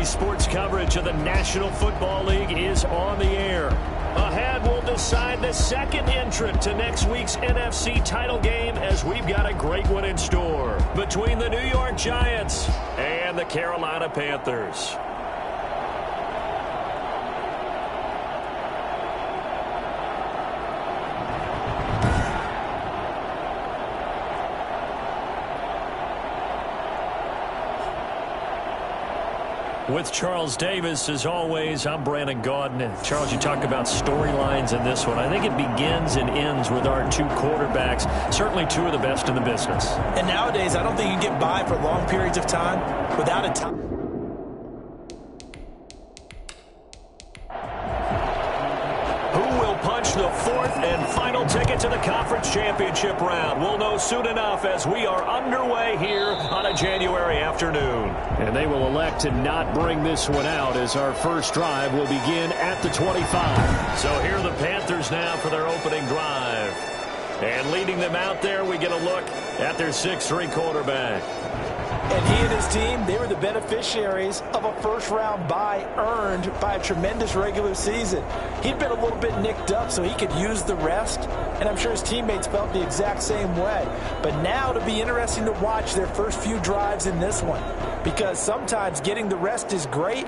sports coverage of the National Football League is on the air. Ahead, we'll decide the second entrant to next week's NFC title game as we've got a great one in store between the New York Giants and the Carolina Panthers. With Charles Davis, as always, I'm Brandon Gaudin. Charles, you talk about storylines in this one. I think it begins and ends with our two quarterbacks, certainly two of the best in the business. And nowadays, I don't think you get by for long periods of time without a time. Who will punch the fourth and final ticket to the conference championship round? We'll know soon enough as we are underway here on a January afternoon. And they will elect to not bring this one out as our first drive will begin at the 25. So here are the Panthers now for their opening drive. And leading them out there, we get a look at their 6'3" quarterback. And he and his team, they were the beneficiaries of a first-round bye earned by a tremendous regular season. He'd been a little bit nicked up so he could use the rest, and I'm sure his teammates felt the exact same way. But now it'll be interesting to watch their first few drives in this one, because sometimes getting the rest is great,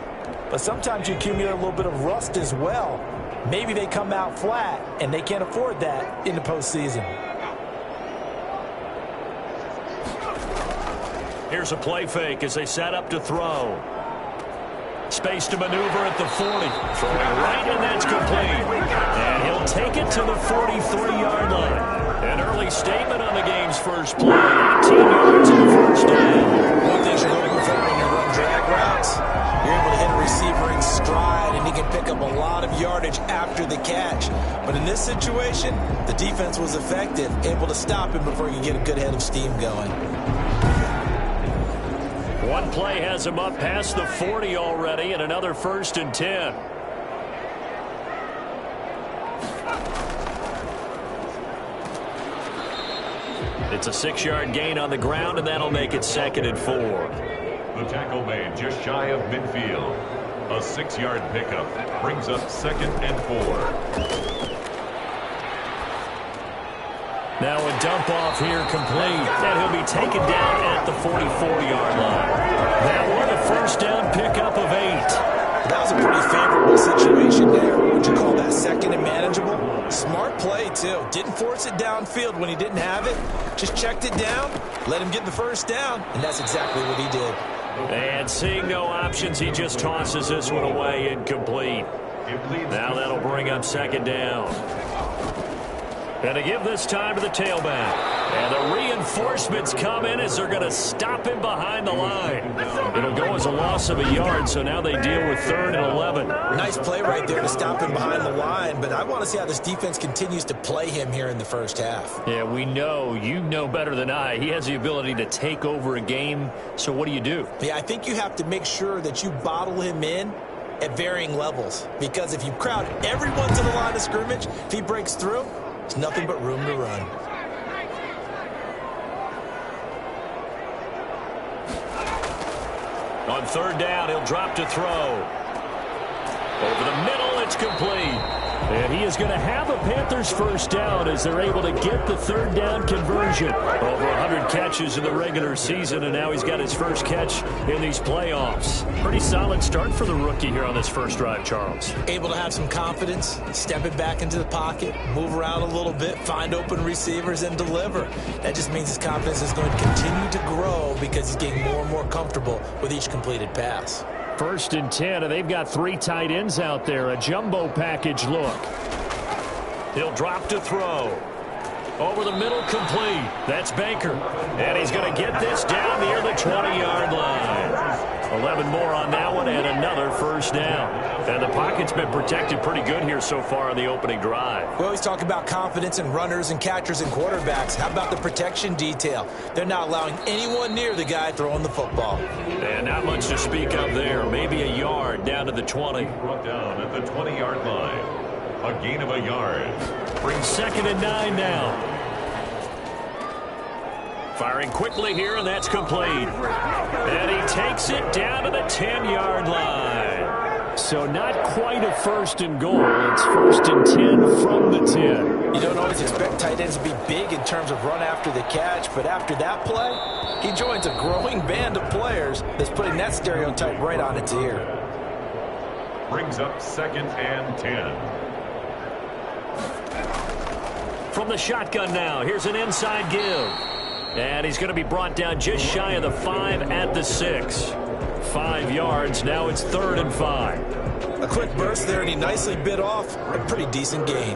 but sometimes you accumulate a little bit of rust as well. Maybe they come out flat, and they can't afford that in the postseason. Here's a play fake as they set up to throw. Space to maneuver at the 40. Throwing right, and that's complete. And he'll take it to the 43-yard line. An early statement on the game's first play. 18 yards in the first down. One thing you're looking for when you run drag routes, you're able to hit a receiver in stride, and he can pick up a lot of yardage after the catch. But in this situation, the defense was effective, able to stop him before he could get a good head of steam going. One play has him up past the 40 already, and another 1st and 10. It's a 6-yard gain on the ground, and that'll make it 2nd and 4. The tackle made just shy of midfield. A 6-yard pickup brings up 2nd and 4. Now a dump off here complete, and he'll be taken down at the 44-yard line. That one a first down pickup of 8. That was a pretty favorable situation there. Would you call that 2nd and manageable? Smart play, too. Didn't force it downfield when he didn't have it. Just checked it down, let him get the first down, and that's exactly what he did. And seeing no options, he just tosses this one away incomplete. Now that'll bring up 2nd down. And to give this time to the tailback. And the reinforcements come in as they're going to stop him behind the line. It'll go as a loss of a yard, so now they deal with 3rd and 11. Nice play right there to stop him behind the line, but I want to see how this defense continues to play him here in the first half. Yeah, we know, you know better than I, he has the ability to take over a game, so what do you do? Yeah, I think you have to make sure that you bottle him in at varying levels, because if you crowd everyone to the line of scrimmage, if he breaks through, there's nothing but room to run. On 3rd down, he'll drop to throw. Over the middle, it's complete. And he is going to have a Panthers first down as they're able to get the 3rd down conversion. Over 100 catches in the regular season, and now he's got his first catch in these playoffs. Pretty solid start for the rookie here on this first drive, Charles. Able to have some confidence, step it back into the pocket, move around a little bit, find open receivers, and deliver. That just means his confidence is going to continue to grow because he's getting more and more comfortable with each completed pass. 1st and 10, and they've got 3 tight ends out there. A jumbo package look. He'll drop to throw. Over the middle, complete. That's Baker. And he's going to get this down near the 20-yard line. 11 more on that one, and another first down. And the pocket's been protected pretty good here so far on the opening drive. We always talk about confidence in runners and catchers and quarterbacks. How about the protection detail? They're not allowing anyone near the guy throwing the football. And not much to speak of there. Maybe a yard down to the 20. Brought down at the 20-yard line. A gain of a yard. Brings 2nd and 9 now. Firing quickly here, and that's complete. And he takes it down to the 10-yard line. So not quite a first and goal. It's first and 10 from the 10. You don't always expect tight ends to be big in terms of run after the catch, but after that play, he joins a growing band of players that's putting that stereotype right on its ear. Brings up second and 10. From the shotgun now, here's an inside give. And he's going to be brought down just shy of the 5 at the 6. 5 yards, now it's 3rd and 5. A quick burst there, and he nicely bit off a pretty decent gain.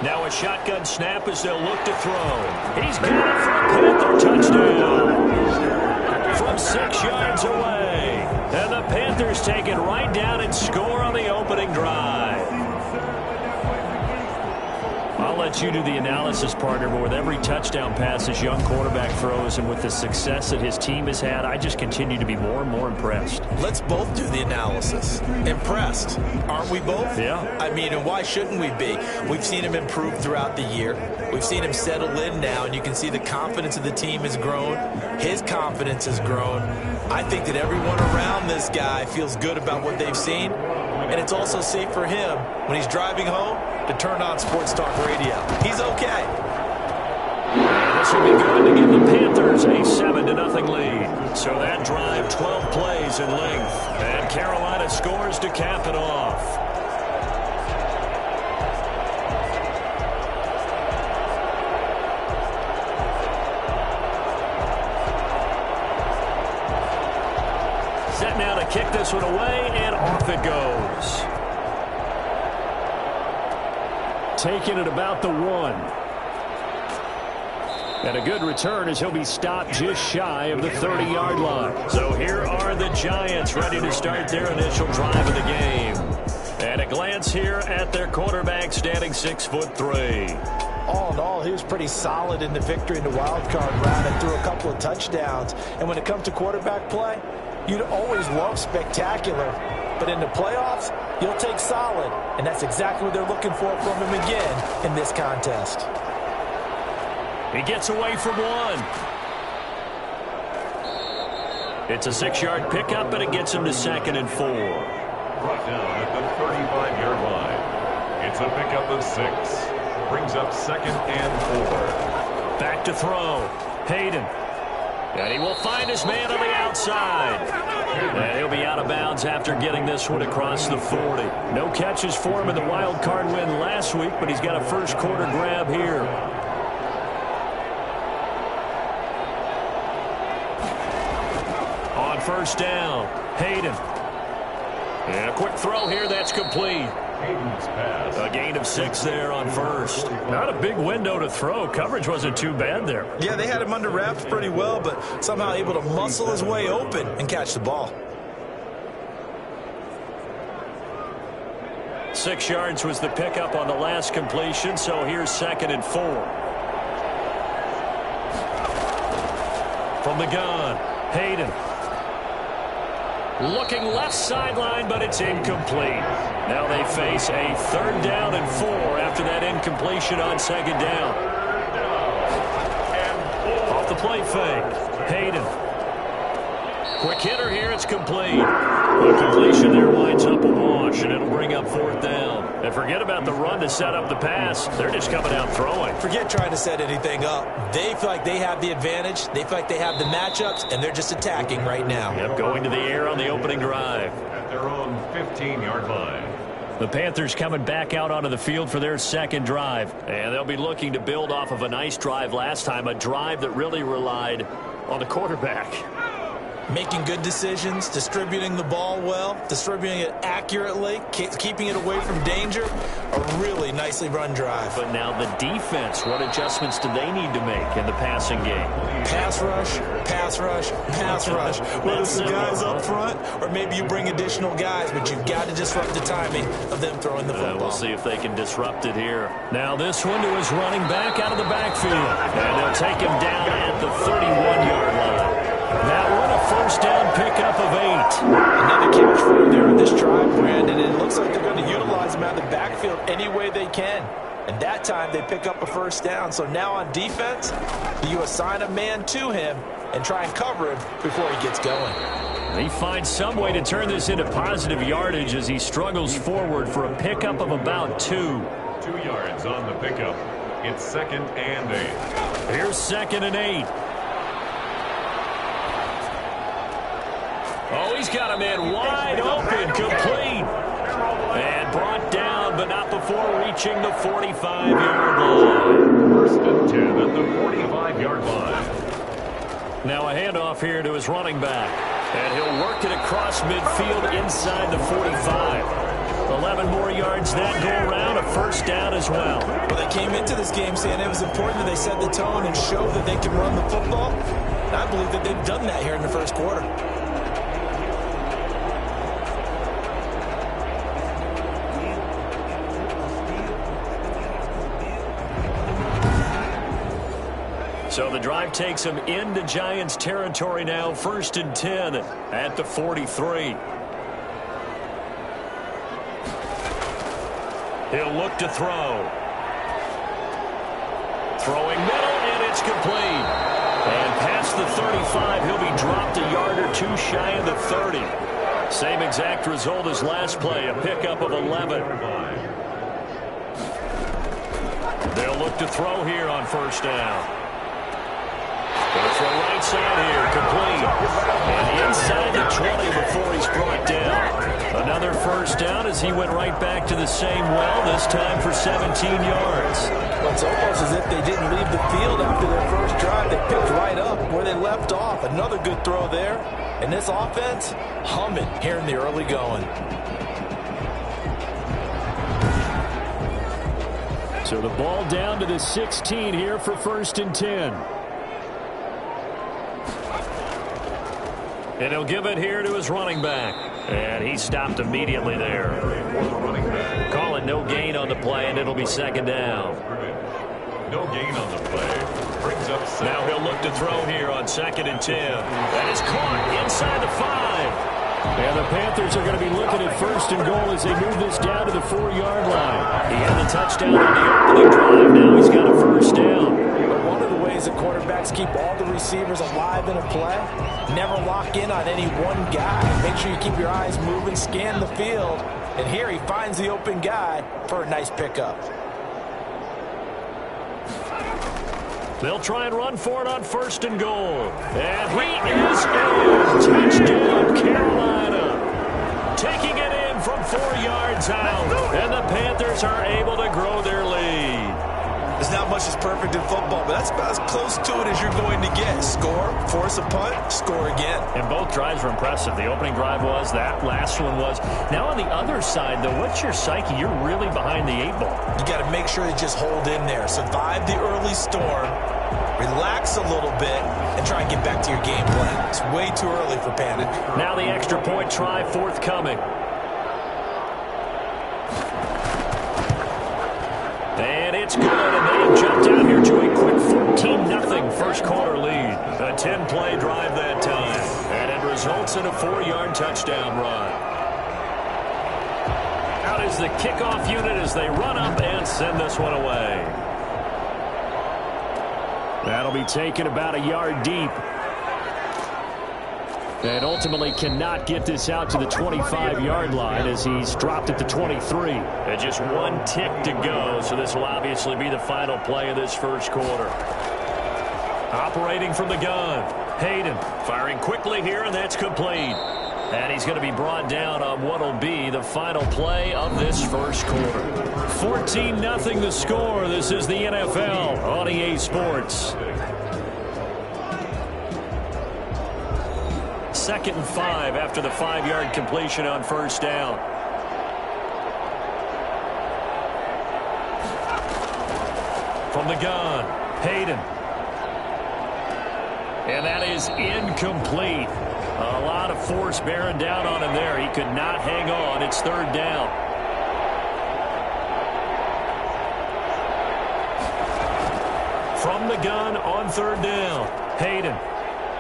Now a shotgun snap as they'll look to throw. He's got it for a Panther touchdown. From 6 yards away. And the Panthers take it right down and score on the opening drive. I'll let you do the analysis, partner, but with every touchdown pass this young quarterback throws and with the success that his team has had, I just continue to be more and more impressed. Let's both do the analysis. Impressed. Aren't we both? Yeah. I mean, and why shouldn't we be? We've seen him improve throughout the year. We've seen him settle in now, and you can see the confidence of the team has grown. His confidence has grown. I think that everyone around this guy feels good about what they've seen, and it's also safe for him when he's driving home to turn on Sports Talk Radio. He's okay. This will be good to give the Panthers a 7-0 lead. So that drive, 12 plays in length. And Carolina scores to cap it off. Set now to kick this one away, and off it goes. Taking it about the 1. And a good return as he'll be stopped just shy of the 30-yard line. So here are the Giants ready to start their initial drive of the game. And a glance here at their quarterback standing 6'3". All in all, he was pretty solid in the victory in the wild card round and threw a couple of touchdowns. And when it comes to quarterback play, you'd always love spectacular. But in the playoffs, you'll take solid. And that's exactly what they're looking for from him again in this contest. He gets away from 1. It's a 6-yard pickup, and it gets him to 2nd and 4. Brought down at the 35-yard line. It's a pickup of 6. Brings up 2nd and 4. Back to throw. Hayden. And he will find his man on the outside. And he'll be out of bounds after getting this one across the 40. No catches for him in the wild card win last week, but he's got a first quarter grab here. On first down, Hayden. And a quick throw here, that's complete. A gain of 6 there on first. Not a big window to throw. Coverage wasn't too bad there. Yeah, they had him under wraps pretty well, but somehow able to muscle his way open and catch the ball. 6 yards was the pickup on the last completion, so here's 2nd and 4. From the gun, Hayden. Looking left sideline, but it's incomplete. Now they face a 3rd down and 4 after that incompletion on 2nd down. Off the play fake, Hayden. Quick hitter here, it's complete. The completion there winds up a wash, and it'll bring up 4th down. And forget about the run to set up the pass. They're just coming out throwing. Forget trying to set anything up. They feel like they have the advantage. They feel like they have the matchups, and they're just attacking right now. Yep, going to the air on the opening drive. At their own 15-yard line. The Panthers coming back out onto the field for their 2nd drive. And they'll be looking to build off of a nice drive last time, a drive that really relied on the quarterback. Making good decisions, distributing the ball well, distributing it accurately, keeping it away from danger. A really nicely run drive. But now the defense, what adjustments do they need to make in the passing game? Pass rush, pass rush, pass rush. Whether it's the guys up front or maybe you bring additional guys, but you've got to disrupt the timing of them throwing the football. We'll see if they can disrupt it here. Now this one to his running back out of the backfield. And they'll take him down at the 31-yard line. That one a first down pickup of 8. Another catch for him there in this drive, Brandon. And it looks like they're going to utilize him out of the backfield any way they can. And that time they pick up a first down. So now on defense, you assign a man to him and try and cover him before he gets going. He finds some way to turn this into positive yardage as he struggles forward for a pickup of about 2. 2 yards on the pickup. It's 2nd and 8. Here's 2nd and 8. Oh, he's got a man wide open, complete. And brought down, but not before reaching the 45-yard line. 1st and 10 at the 45-yard line. Now a handoff here to his running back. And he'll work it across midfield inside the 45. 11 more yards that go around, a first down as well. Well, they came into this game saying it was important that they set the tone and show that they can run the football. And I believe that they've done that here in the first quarter. So the drive takes him into Giants territory now, 1st and 10 at the 43. He'll look to throw. Throwing middle, and it's complete. And past the 35, he'll be dropped a yard or 2 shy of the 30. Same exact result as last play, a pickup of 11. They'll look to throw here on 1st down. Goes for a right side here, complete. And inside the 20 before he's brought down. Another first down as he went right back to the same well, this time for 17 yards. Well, it's almost as if they didn't leave the field after their first drive. They picked right up where they left off. Another good throw there. And this offense, humming here in the early going. So the ball down to the 16 here for 1st and 10. And he'll give it here to his running back. And he stopped immediately there. Calling no gain on the play, and it'll be 2nd down. No gain on the play. Brings up 7. Now he'll look to throw here on 2nd and 10. That is caught inside the 5. And the Panthers are going to be looking at 1st and goal as they move this down to the 4-yard line. He had the touchdown on the opening drive. Now he's got a first down. One of the ways that quarterbacks keep all the receivers alive in a play, never lock in on any one guy. Make sure you keep your eyes moving, scan the field. And here he finds the open guy for a nice pickup. They'll try and run for it on 1st and goal. And he is in. Touchdown, Carolina. Taking it in from 4 yards out. And the Panthers are able to grow their lead. There's not much that's perfect in football, but that's about as close to it as you're going to get. Score, force a punt, score again. And both drives were impressive. The opening drive was, that last one was. Now on the other side, though, what's your psyche? You're really behind the 8 ball. You got to make sure to just hold in there. Survive the early storm, relax a little bit, and try and get back to your game plan. It's way too early for panic. Now the extra point try forthcoming. And it's good, and they jumped out here to a quick 14-0 first quarter lead. A 10-play drive that time, and it results in a 4-yard touchdown run. Out is the kickoff unit as they run up and send this one away. That'll be taken about a yard deep. And ultimately cannot get this out to the 25-yard line as he's dropped at the 23. And just 1 tick to go, so this will obviously be the final play of this first quarter. Operating from the gun, Hayden firing quickly here, and that's complete. And he's going to be brought down on what will be the final play of this first quarter. 14-0 the score. This is the NFL on EA Sports. 2nd and 5 after the 5-yard completion on 1st down. From the gun, Hayden. And that is incomplete. A lot of force bearing down on him there. He could not hang on. It's 3rd down. From the gun on 3rd down, Hayden.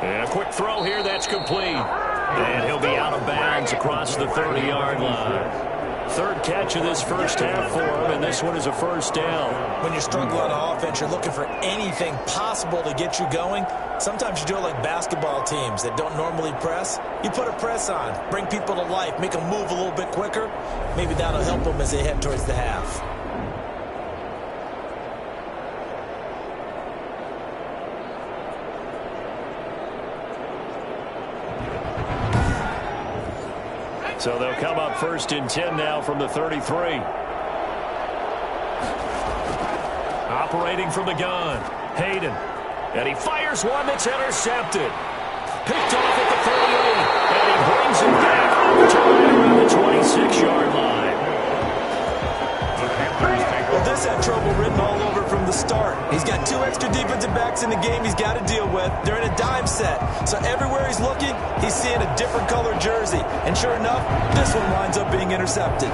And a quick throw here, that's complete. And he'll be out of bounds across the 30-yard line. Third catch of this first half for him, and this one is a first down. When you're struggling on offense, you're looking for anything possible to get you going. Sometimes you do it like basketball teams that don't normally press. You put a press on, bring people to life, make them move a little bit quicker. Maybe that'll help them as they head towards the half. So they'll come up first and 10 now from the 33. Operating from the gun, Hayden. And he fires one that's intercepted. Picked off at the 38. And he brings it back to right around the 26-yard line. Well, this had trouble written all over from the start. He's got 2 extra defensive backs in the game he's got to deal with. They're in a dime set. So everywhere he's looking, he's seeing a different color jersey. And sure enough, this one winds up being intercepted.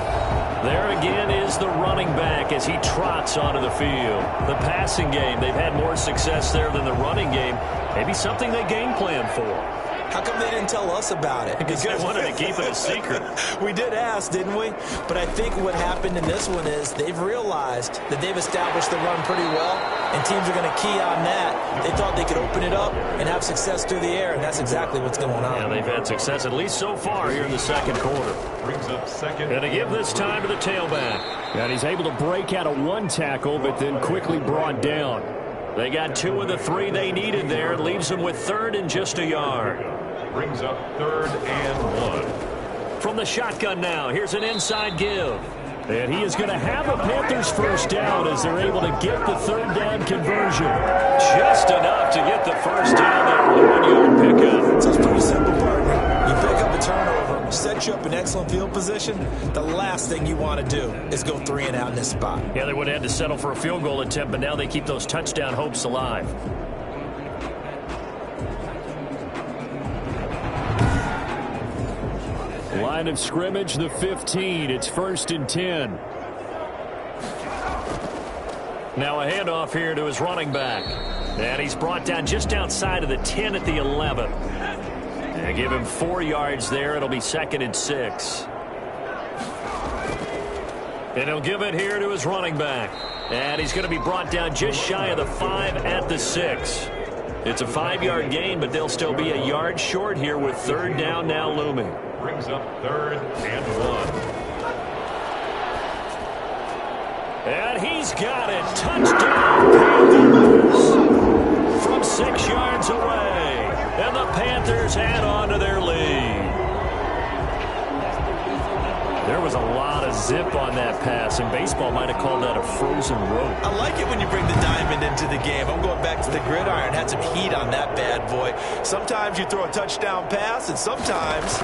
There again is the running back as he trots onto the field. The passing game, they've had more success there than the running game. Maybe something they game plan for. How come they didn't tell us about it? Because they wanted to keep it a secret. We did ask, didn't we? But I think what happened in this one is they've realized that they've established the run pretty well, and teams are going to key on that. They thought they could open it up and have success through the air, and that's exactly what's going on. Yeah, they've had success at least so far here in the second quarter. Brings up second. And to give this time to the tailback. And he's able to break out of one tackle, but then quickly brought down. They got 2 of the 3 they needed there. Leaves them with third and just a yard. Brings up third and 1. From the shotgun now, here's an inside give. And he is going to have a Panthers first down as they're able to get the third down conversion. Just enough to get the first down there. 1-yard pickup. So it's pretty simple, partner. You pick up a turnover, set you up in excellent field position. The last thing you want to do is go 3 and out in this spot. Yeah, they would have had to settle for a field goal attempt, but now they keep those touchdown hopes alive. Line of scrimmage, the 15. It's first and 10. Now a handoff here to his running back. And he's brought down just outside of the 10 at the 11. And give him 4 yards there. It'll be second and 6. And he'll give it here to his running back. And he's going to be brought down just shy of the 5 at the 6. It's a 5-yard gain, but they'll still be a yard short here with third down now looming. Brings up third and 1. And he's got it. Touchdown, Panthers. From 6 yards away. And the Panthers add on to their lead. There was a lot of zip on that pass, and baseball might have called that a frozen rope. I like it when you bring the diamond into the game. I'm going back to the gridiron. Had some heat on that bad boy. Sometimes you throw a touchdown pass, and sometimes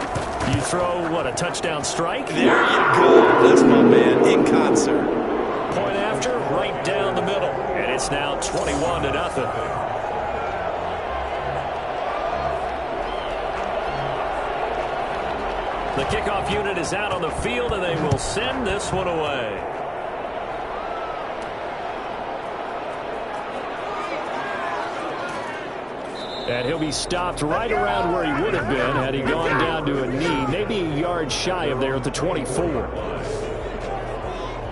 you throw, what, a touchdown strike? There you go. That's my man in concert. Point after, right down the middle. And it's now 21-0. The kickoff unit is out on the field, and they will send this one away. And he'll be stopped right around where he would have been had he gone down to a knee, maybe a yard shy of there at the 24.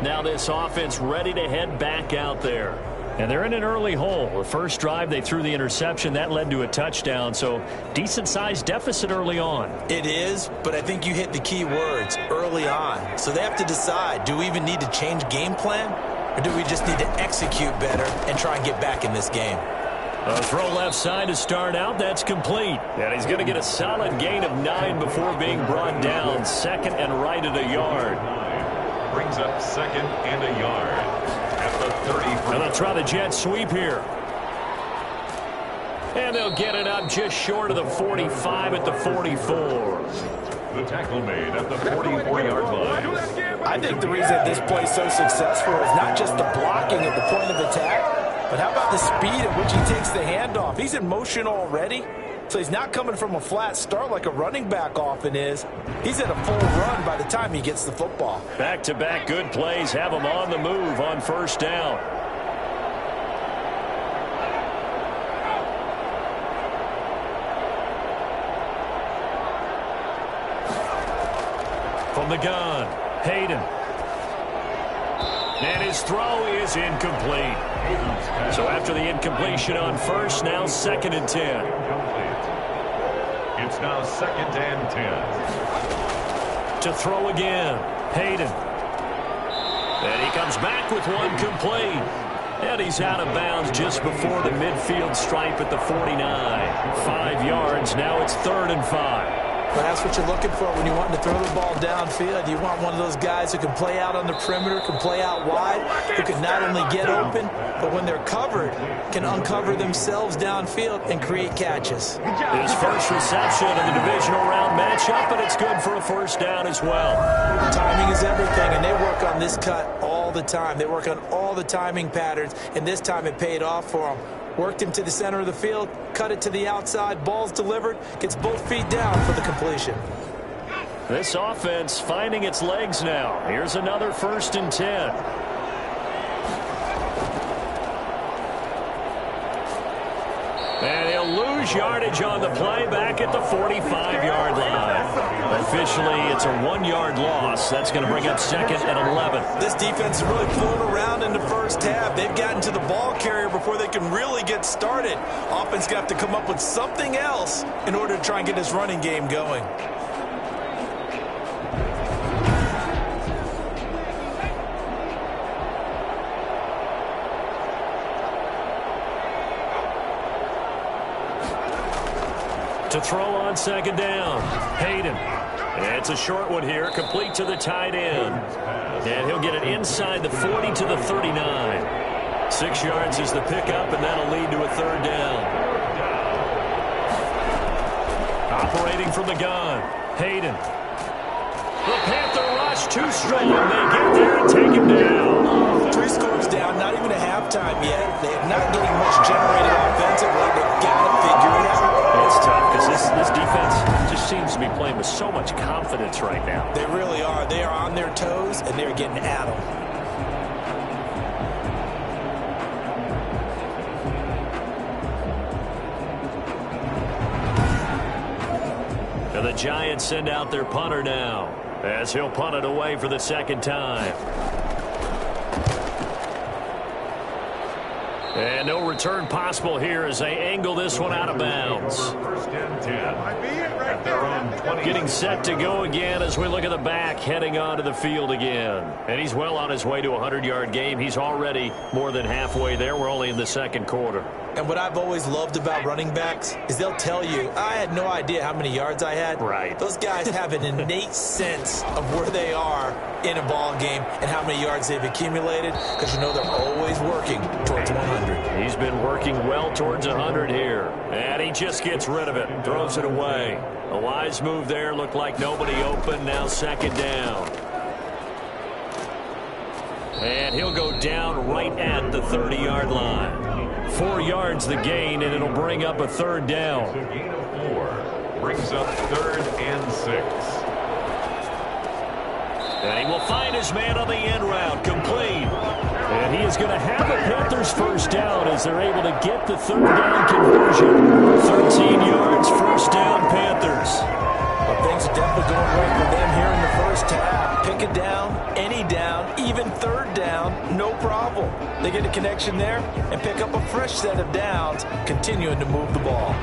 Now this offense ready to head back out there. And they're in an early hole. The first drive, they threw the interception. That led to a touchdown, so decent-sized deficit early on. It is, but I think you hit the key words, early on. So they have to decide, do we even need to change game plan, or do we just need to execute better and try and get back in this game? A throw left side to start out. That's complete. And he's going to get a solid gain of 9 before being brought down. Second and right at a yard. Brings up second and a yard. At the 30. And they'll try the jet sweep here. And they'll get it up just short of the 45 at the 44. The tackle made at the 44-yard line. I think the reason this play is so successful is not just the blocking at the point of attack, but how about the speed at which he takes the handoff? He's in motion already, so he's not coming from a flat start like a running back often is. He's at a full run by the time he gets the football. Back-to-back good plays have him on the move on first down. From the gun, Hayden. And his throw is incomplete. So after the incompletion on first, now 2nd and 10. It's now 2nd and 10. To throw again, Hayden. And he comes back with one complete. And he's out of bounds just before the midfield stripe at the 49. 5 yards, now it's 3rd and 5. But that's what you're looking for when you want to throw the ball downfield. You want one of those guys who can play out on the perimeter, can play out wide, who can not only get open, but when they're covered, can uncover themselves downfield and create catches. His first reception of the divisional round matchup, but it's good for a 1st down as well. Timing is everything, and they work on this cut all the time. They work on all the timing patterns, and this time it paid off for them. Worked him to the center of the field, cut it to the outside, ball's delivered, gets both feet down for the completion. This offense finding its legs now. Here's another 1st and 10. And he'll lose yardage on the play back at the 45-yard line. Officially, it's a 1-yard loss. That's going to bring up 2nd and 11. This defense is really flown around in the first half. They've gotten to the ball carrier before they can really get started. Offense going to have to come up with something else in order to try and get this running game going. To throw on 2nd down, Hayden. It's a short one here, complete to the tight end. And he'll get it inside the 40 to the 39. 6 yards is the pickup, and that'll lead to a 3rd down. Operating from the gun, Hayden. The Panther rush too strong. They get there and take him down. 3 scores down, not even a halftime yet. They're not getting much generated offensively. They've got to figure it out. It's tough because this defense just seems to be playing with so much confidence right now. They really are. They are on their toes, and they're getting at them. And the Giants send out their punter now, as he'll punt it away for the 2nd time. And no return possible here as they angle this one out of bounds. 1st and 10 at their own 20. Getting set to go again as we look at the back, heading onto the field again. And he's well on his way to a 100-yard game. He's already more than halfway there. We're only in the 2nd quarter. And what I've always loved about running backs is they'll tell you, I had no idea how many yards I had. Right. Those guys have an innate sense of where they are in a ball game and how many yards they've accumulated, because you know they're always working towards 100. He's been working well towards 100 here. And he just gets rid of it, throws it away. A wise move there, looked like nobody open, now 2nd down. And he'll go down right at the 30-yard line. 4 yards the gain, and it'll bring up a 3rd down. So gain of 4 brings up 3rd and 6. And he will find his man on the end route, complete. And he is going to have the Panthers 1st down as they're able to get the 3rd down conversion. 13 yards, 1st down, Panthers. Well, things are definitely going right for them here in the first half. Pick it down, any down, even 3rd down, no problem. They get a connection there and pick up a fresh set of downs, continuing to move the ball.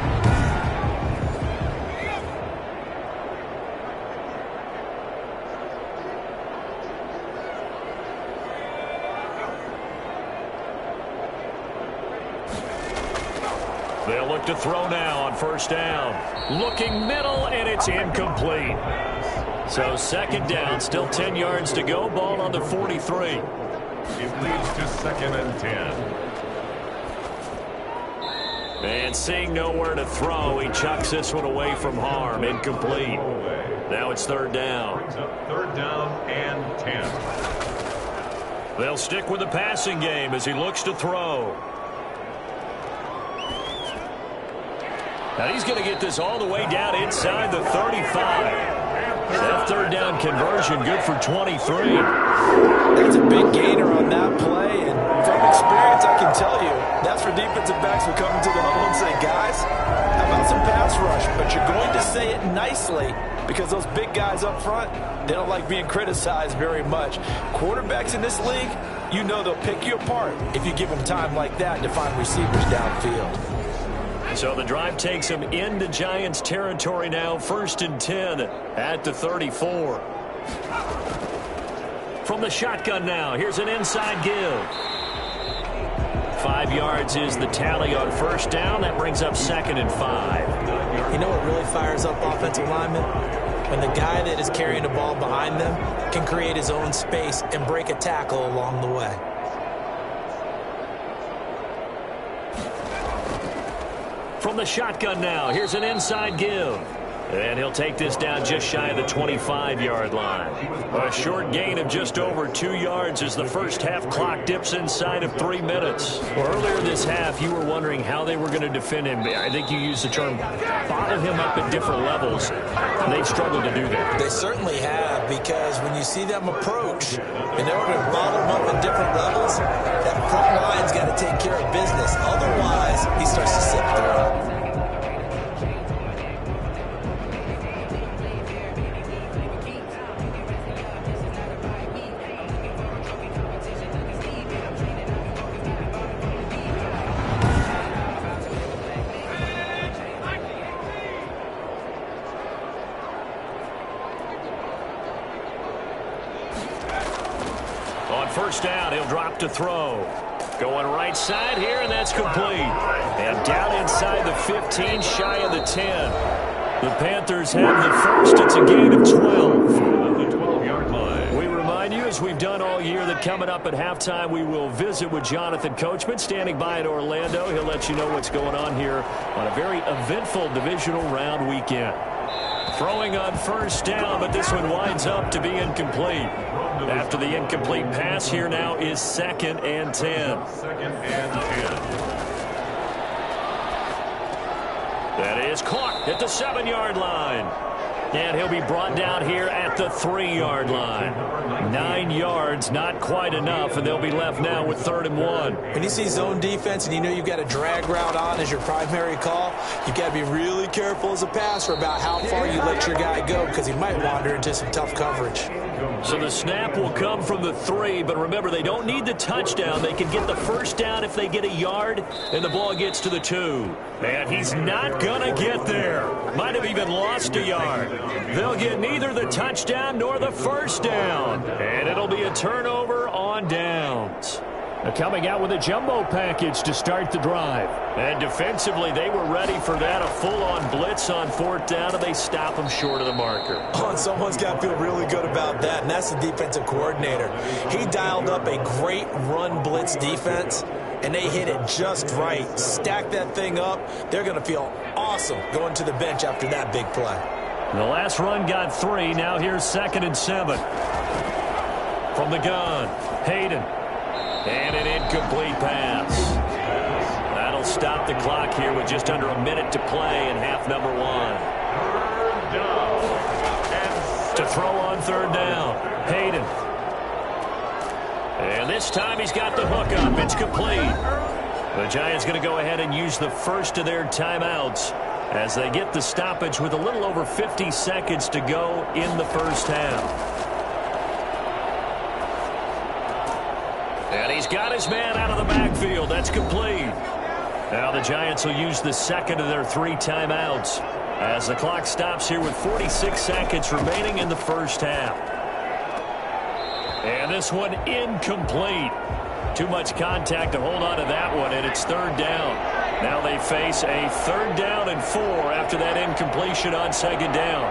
They'll look to throw now on 1st down. Looking middle, and it's incomplete. So 2nd down, still 10 yards to go. Ball on the 43. It leads to 2nd and 10. And seeing nowhere to throw, he chucks this one away from harm. Incomplete. Now it's 3rd down. 3rd down and 10. They'll stick with the passing game as he looks to throw. Now he's going to get this all the way down inside the 35. That 3rd down conversion good for 23. That's a big gainer on that play, and from experience I can tell you that's where defensive backs will come into the huddle and say, guys, How about some pass rush? But you're going to say it nicely because those big guys up front, they don't like being criticized very much. Quarterbacks in this league, you know they'll pick you apart if you give them time like that to find receivers downfield. So the drive takes him into Giants territory now. 1st and 10 at the 34. From the shotgun now, here's an inside give. 5 yards is the tally on 1st down. That brings up 2nd and 5. You know what really fires up offensive linemen? When the guy that is carrying the ball behind them can create his own space and break a tackle along the way. From the shotgun now, here's an inside give. And he'll take this down just shy of the 25-yard line. A short gain of just over 2 yards as the first half clock dips inside of 3 minutes. Well, earlier this half, you were wondering how they were going to defend him. I think you used the term bottle him up at different levels, and they've struggled to do that. They certainly have, because when you see them approach, in order to bottle him up at different levels, that front line's got to take care of business. Otherwise, he starts to slip through. First down, he'll drop to throw. Going right side here, and that's complete. And down inside the 15, shy of the 10. The Panthers have the first. It's a gain of 12. On the 12-yard line. We remind you, as we've done all year, that coming up at halftime, we will visit with Jonathan Coachman, standing by in Orlando. He'll let you know what's going on here on a very eventful divisional round weekend. Throwing on first down, but this one winds up to be incomplete. After the incomplete pass, here now is 2nd and 10. 2nd and 10. That is caught at the 7-yard line. And he'll be brought down here at the 3-yard line. 9 yards, not quite enough, and they'll be left now with 3rd and 1. When you see zone defense and you know you've got a drag route on as your primary call, you've got to be really careful as a passer about how far you let your guy go, because he might wander into some tough coverage. So the snap will come from the 3, but remember, they don't need the touchdown. They can get the first down if they get a yard, and the ball gets to the 2. And he's not going to get there. Might have even lost a yard. They'll get neither the touchdown nor the first down. And it'll be a turnover on downs. They're coming out with a jumbo package to start the drive. And defensively, they were ready for that. A full-on blitz on 4th down, and they stop them short of the marker. Oh, and someone's got to feel really good about that, and that's the defensive coordinator. He dialed up a great run blitz defense, and they hit it just right. Stack that thing up. They're going to feel awesome going to the bench after that big play. The last run got 3. Now here's 2nd and 7. From the gun, Hayden. And an incomplete pass. That'll stop the clock here with just under a minute to play in half number 1. To throw on 3rd down, Hayden. And this time he's got the hook up. It's complete. The Giants going to go ahead and use the first of their timeouts as they get the stoppage with a little over 50 seconds to go in the first half. And he's got his man out of the backfield. That's complete. Now the Giants will use the second of their 3 timeouts as the clock stops here with 46 seconds remaining in the first half. And this one incomplete. Too much contact to hold on to that one, and it's 3rd down. Now they face a 3rd down and 4 after that incompletion on 2nd down.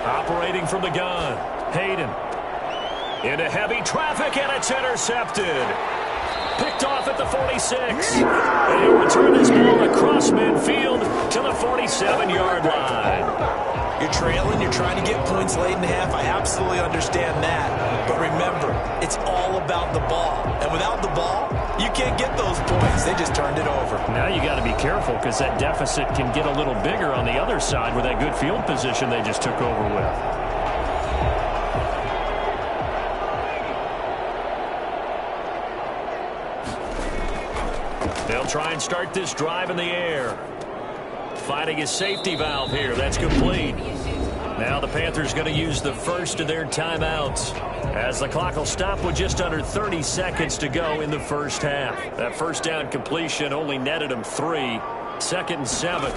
Operating from the gun, Hayden. Into heavy traffic, and it's intercepted. Picked off at the 46. And he'll return this ball across midfield to the 47-yard line. You're trailing, you're trying to get points late in the half. I absolutely understand that. But remember, it's all about the ball. And without the ball, you can't get those points. They just turned it over. Now you got to be careful because that deficit can get a little bigger on the other side with that good field position they just took over with. They'll try and start this drive in the air. finding his safety valve here. That's complete. Now the Panthers going to use the first of their timeouts, as the clock will stop with just under 30 seconds to go in the first half. That first down completion only netted him 3. 2nd and 7.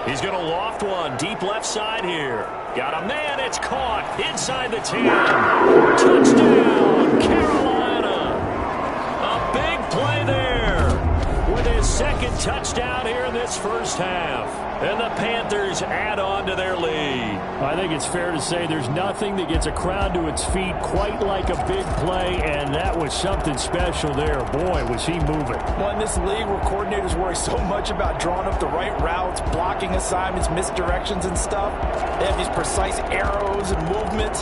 He's going to loft one deep left side here. Got a man. It's caught inside the 10. Touchdown, Carolina. A big play there with his 2nd touchdown here in this first half. And the Panthers add on to their lead. I think it's fair to say there's nothing that gets a crowd to its feet quite like a big play, and that was something special there. Boy, was he moving. Well, in this league where coordinators worry so much about drawing up the right routes, blocking assignments, misdirections and stuff, they have these precise arrows and movements.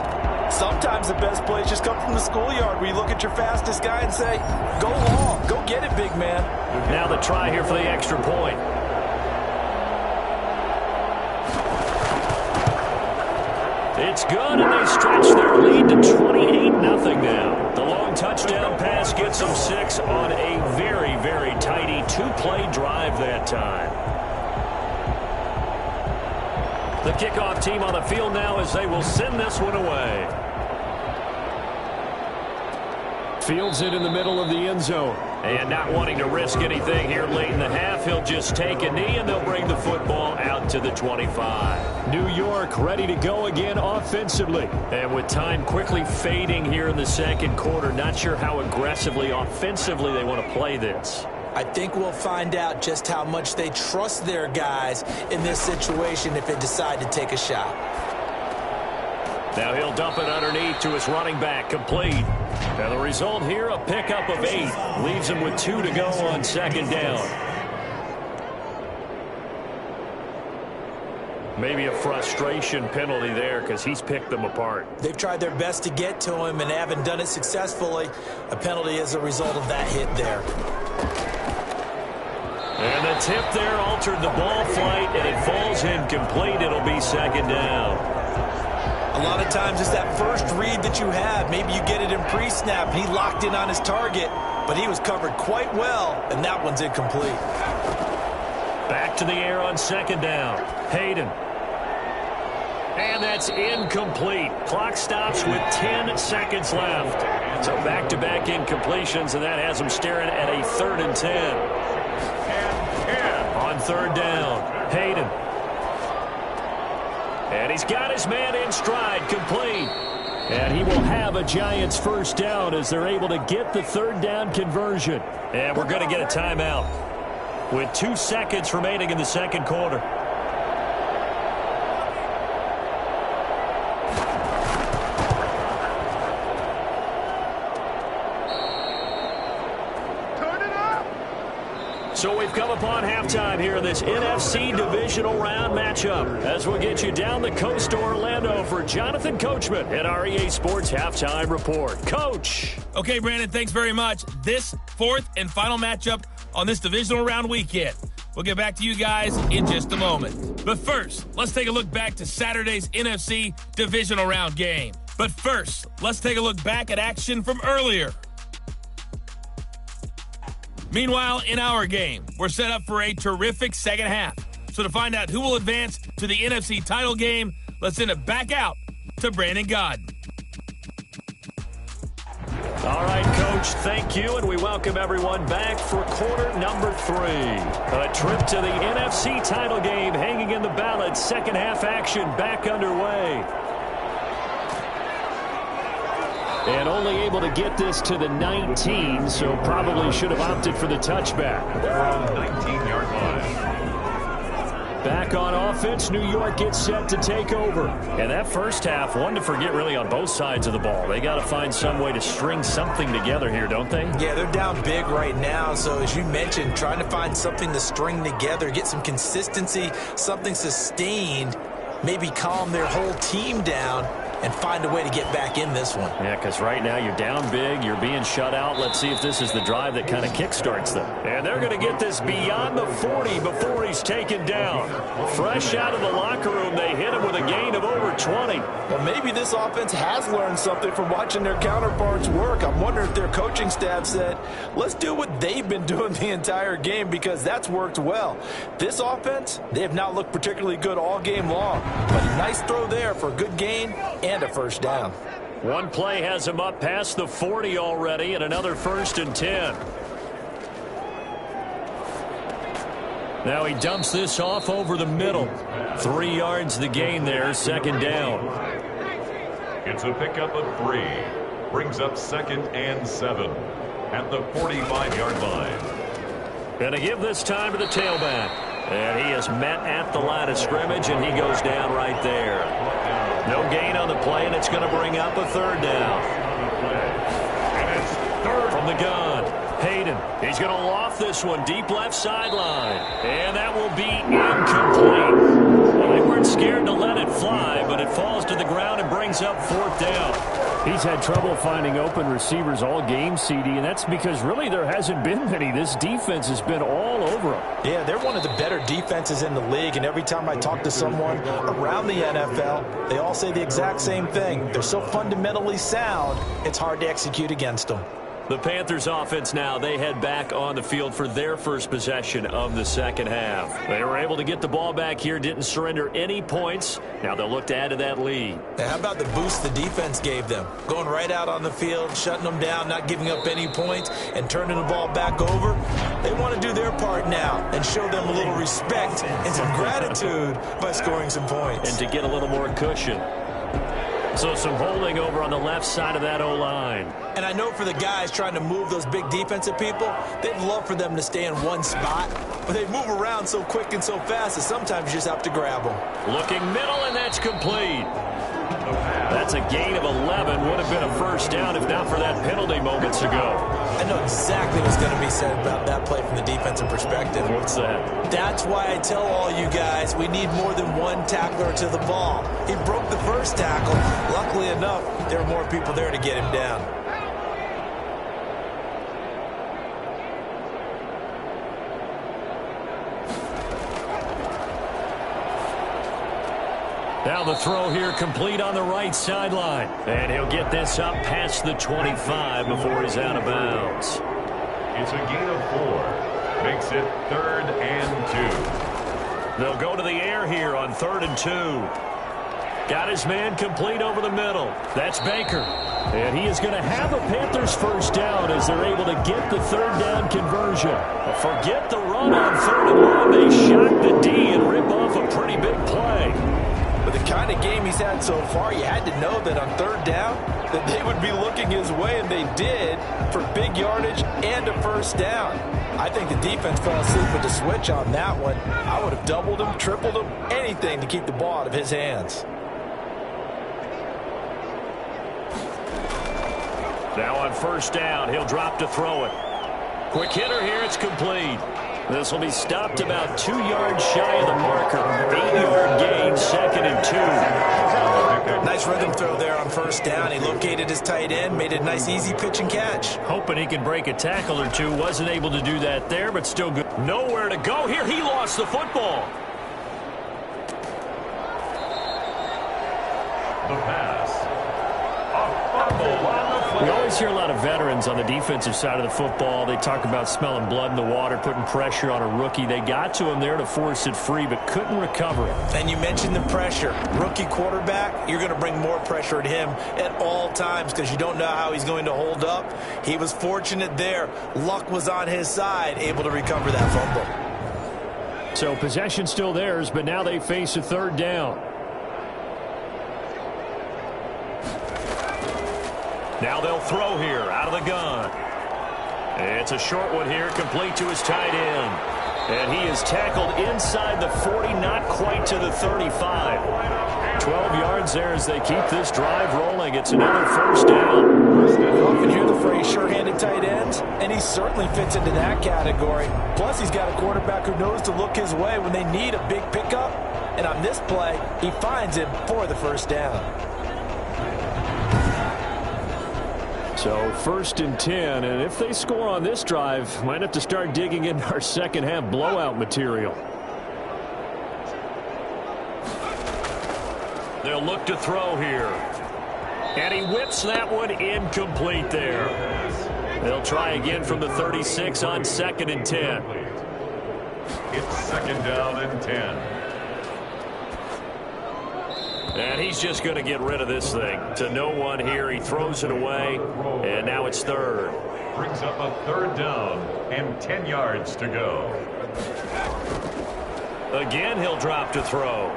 Sometimes the best plays just come from the schoolyard, where you look at your fastest guy and say, go long, go get it, big man. Now the try here for the extra point. It's good, and they stretch their lead to 28-0 now. The long touchdown pass gets them 6 on a very, very tidy 2-play drive that time. The kickoff team on the field now as they will send this one away. Fields it in the middle of the end zone. And not wanting to risk anything here late in the half, he'll just take a knee, and they'll bring the football out to the 25. New York ready to go again offensively. And with time quickly fading here in the second quarter, not sure how aggressively offensively they want to play this. I think we'll find out just how much they trust their guys in this situation if they decide to take a shot. Now he'll dump it underneath to his running back, complete. And the result here, a pickup of 8. Leaves him with 2 to go on 2nd down. Maybe a frustration penalty there because he's picked them apart. They've tried their best to get to him and haven't done it successfully. A penalty as a result of that hit there. And the tip there altered the ball flight, and it falls incomplete. It'll be 2nd down. A lot of times it's that first read that you have. Maybe you get it in pre-snap, and he locked in on his target, but he was covered quite well, and that one's incomplete. Back to the air on 2nd down. Hayden. And that's incomplete. Clock stops with 10 seconds left. So back-to-back incompletions, and that has him staring at a 3rd and 10. On 3rd down, Hayden. And he's got his man in stride, complete. And he will have a Giants first down as they're able to get the 3rd down conversion. And we're going to get a timeout with 2 seconds remaining in the second quarter. So we've come upon halftime here in this NFC divisional round matchup as we'll get you down the coast to Orlando for Jonathan Coachman at our EA Sports Halftime Report. Coach. Okay, Brandon, thanks very much. This 4th and final matchup on this divisional round weekend. We'll get back to you guys in just a moment. But first, let's take a look back to Saturday's NFC divisional round game. But first, let's take a look back at action from earlier. Meanwhile, in our game, we're set up for a terrific second half. So to find out who will advance to the NFC title game, let's send it back out to Brandon Godden. All right, Coach, thank you, and we welcome everyone back for quarter number 3. A trip to the NFC title game hanging in the balance. Second half action back underway. And only able to get this to the 19, so probably should have opted for the touchback. From 19-yard line. Back on offense, New York gets set to take over. And that first half, one to forget really on both sides of the ball. They got to find some way to string something together here, don't they? Yeah, they're down big right now. So as you mentioned, trying to find something to string together, get some consistency, something sustained, maybe calm their whole team down. and find a way to get back in this one. Yeah, because right now you're down big, you're being shut out. Let's see if this is the drive that kind of kickstarts them. And they're going to get this beyond the 40 before he's taken down. Fresh out of the locker room, they hit him with a gain of over 20. Well, maybe this offense has learned something from watching their counterparts work. I'm wondering if their coaching staff said, let's do what they've been doing the entire game, because that's worked well. This offense, they have not looked particularly good all game long. But a nice throw there for a good gain and a first down. One play has him up past the 40 already, and another 1st and 10. Now he dumps this off over the middle. 3 yards the gain there, 2nd down. It's a pickup of 3. Brings up 2nd and 7 at the 45-yard line. Going to give this time to the tailback. And he is met at the line of scrimmage, and he goes down right there. No gain on the play, and it's going to bring up a 3rd down. And it's 3rd from the gun. Hayden, he's going to loft this one deep left sideline. And that will be incomplete. Well, they weren't scared to let it fly, but it falls to the ground and brings up 4th down. He's had trouble finding open receivers all game, CD, and that's because really there hasn't been many. This defense has been all over him. Yeah, they're one of the better defenses in the league, and every time I talk to someone around the NFL, they all say the exact same thing. They're so fundamentally sound, it's hard to execute against them. The Panthers offense now, they head back on the field for their first possession of the 2nd half. They were able to get the ball back here, didn't surrender any points. Now they'll look to add to that lead. Now, how about the boost the defense gave them? Going right out on the field, shutting them down, not giving up any points, and turning the ball back over. They want to do their part now and show them a little respect and some gratitude by scoring some points. And to get a little more cushion. So some holding over on the left side of that O-line. And I know for the guys trying to move those big defensive people, they'd love for them to stay in one spot. But they move around so quick and so fast that sometimes you just have to grab them. Looking middle, and that's complete. That's a gain of 11. Would have been a first down if not for that penalty moments ago. I know exactly what's going to be said about that play from the defensive perspective. What's that? That's why I tell all you guys we need more than one tackler to the ball. He broke the first tackle. Luckily enough, there were more people there to get him down. Now the throw here complete on the right sideline. And he'll get this up past the 25 before he's out of bounds. It's a gain of 4. Makes it 3rd and 2. They'll go to the air here on 3rd and 2. Got his man complete over the middle. That's Baker. And he is going to have a Panthers first down as they're able to get the 3rd down conversion. But forget the run on 3rd and 1. They shock the D and rip off a pretty big play. With the kind of game he's had so far, you had to know that on 3rd down that they would be looking his way, and they did, for big yardage and a first down. I think the defense fell asleep with the switch on that one. I would have doubled him, tripled him, anything to keep the ball out of his hands. Now on first down, he'll drop to throw it. Quick hitter here, it's complete. This will be stopped about 2 yards shy of the marker. 8-yard gain, 2nd and 2. Nice rhythm throw there on first down. He located his tight end, made a nice easy pitch and catch. Hoping he can break a tackle or two. Wasn't able to do that there, but still good. Nowhere to go here. He lost the football. The pass. A fumble on the We always hear a lot of veterans on the defensive side of the football. They talk about smelling blood in the water, putting pressure on a rookie. They got to him there to force it free, but couldn't recover it. And you mentioned the pressure. Rookie quarterback, you're going to bring more pressure at him at all times because you don't know how he's going to hold up. He was fortunate there. Luck was on his side, able to recover that fumble. So possession still theirs, but now they face a 3rd down. Now they'll throw here out of the gun. It's a short one here, complete to his tight end. And he is tackled inside the 40, not quite to the 35. 12 yards there as they keep this drive rolling. It's another first down. We often hear the phrase sure-handed tight ends, and he certainly fits into that category. Plus, he's got a quarterback who knows to look his way when they need a big pickup. And on this play, he finds him for the first down. So 1st and 10, and if they score on this drive, might have to start digging into our second half blowout material. They'll look to throw here. And he whips that one incomplete there. They'll try again from the 36 on 2nd and 10. It's 2nd down and 10. And he's just going to get rid of this thing. To no one here. He throws it away. And now it's 3rd. Brings up a 3rd down and 10 yards to go. Again, he'll drop to throw.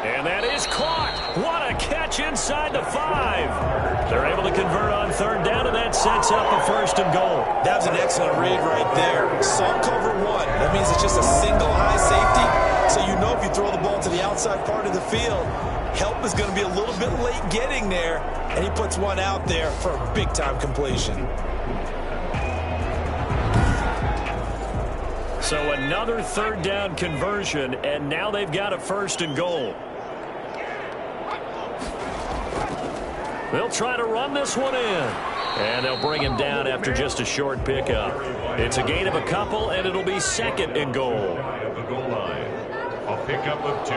And that is caught. What a catch inside the 5. They're able to convert on 3rd down, and that sets up a 1st and goal. That was an excellent read right there. Saw cover 1. That means it's just a single high safety. So you know if you throw the ball to the outside part of the field, help is going to be a little bit late getting there. And he puts one out there for a big-time completion. So another 3rd down conversion, and now they've got a 1st and goal. They'll try to run this one in. And they'll bring him down after just a short pickup. It's a gain of a couple, and it'll be 2nd and goal. The goal line. A pickup of 2.